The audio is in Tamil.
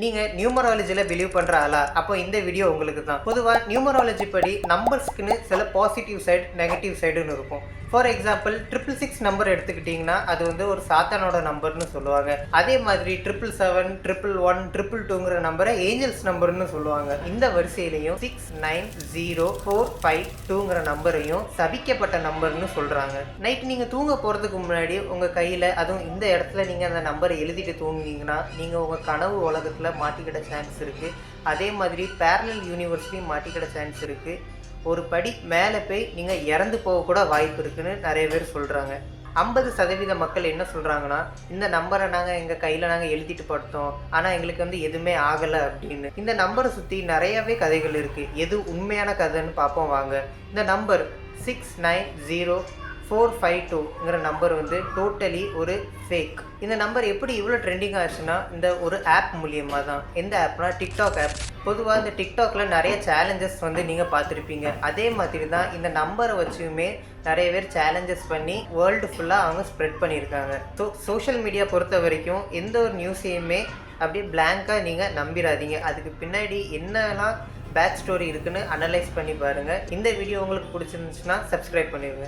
நீங்க நியூமராலஜில பிலீவ் பண்ற ஆளா? அப்போ இந்த வீடியோ உங்களுக்கு தான். பொதுவா நியூமராலஜி படி நம்பர்ஸ்க்குன்னு சில பாசிட்டிவ் சைடு, நெகட்டிவ் சைடுன்னு இருக்கும். ஃபார் எக்ஸாம்பிள் 666 நம்பர் எடுத்துக்கிட்டிங்கன்னா அது வந்து ஒரு சாத்தானோட நம்பர்னு சொல்லுவாங்க. அதே மாதிரி 777, 111, 222ங்கிற நம்பரை ஏஞ்சல்ஸ் நம்பர்னு சொல்லுவாங்க. இந்த வரிசையிலையும் 690452ங்கிற நம்பரையும் சபிக்கப்பட்ட நம்பர்னு சொல்றாங்க. நைட் நீங்க தூங்க போறதுக்கு முன்னாடி உங்க கையில, அதுவும் இந்த இடத்துல நீங்க அந்த நம்பரை எழுதிட்டு தூங்குனீங்கன்னா நீங்க உங்க கனவு உலகத்துல மாட்டிக்கிட சான்ஸ் இருக்கு. அதே மாதிரி பேரலல் யூனிவர்ஸ்லையும் மாட்டிக்கிட சான்ஸ் இருக்கு. ஒரு படி மேலே போய் நீங்கள் இறந்து போக கூட வாய்ப்பு இருக்குன்னு நிறைய பேர் சொல்கிறாங்க. 50% மக்கள் என்ன சொல்கிறாங்கன்னா, இந்த நம்பரை நாங்கள் எங்கள் கையில் நாங்கள் எழுதிட்டு படுத்தோம், ஆனால் எங்களுக்கு வந்து எதுவுமே ஆகலை அப்படின்னு. இந்த நம்பரை சுற்றி நிறையாவே கதைகள் இருக்குது. எது உண்மையான கதைன்னு பார்ப்போம் வாங்க. இந்த நம்பர் 690452ங்கிற நம்பர் வந்து டோட்டலி ஒரு ஃபேக். இந்த நம்பர் எப்படி இவ்வளோ ட்ரெண்டிங் ஆச்சுன்னா இந்த ஒரு ஆப் மூலியமாக தான். எந்த ஆப்னா டிக்டாக் ஆப். பொதுவாக இந்த டிக்டாக்ல நிறைய சேலஞ்சஸ் வந்து நீங்கள் பார்த்துருப்பீங்க. அதே மாதிரி தான் இந்த நம்பரை வச்சுமே நிறைய பேர் சேலஞ்சஸ் பண்ணி வேர்ல்டு ஃபுல்லாக அவங்க ஸ்ப்ரெட் பண்ணியிருக்காங்க. ஸோ சோஷியல் மீடியா பொறுத்த வரைக்கும் எந்த ஒரு நியூஸையுமே அப்படியே பிளாங்காக நீங்கள் நம்பிடாதீங்க. அதுக்கு பின்னாடி என்னெல்லாம் பேக் ஸ்டோரி இருக்குன்னு அனலைஸ் பண்ணி பாருங்கள். இந்த வீடியோ உங்களுக்கு பிடிச்சிருந்துச்சுன்னா சப்ஸ்கிரைப் பண்ணிடுங்க.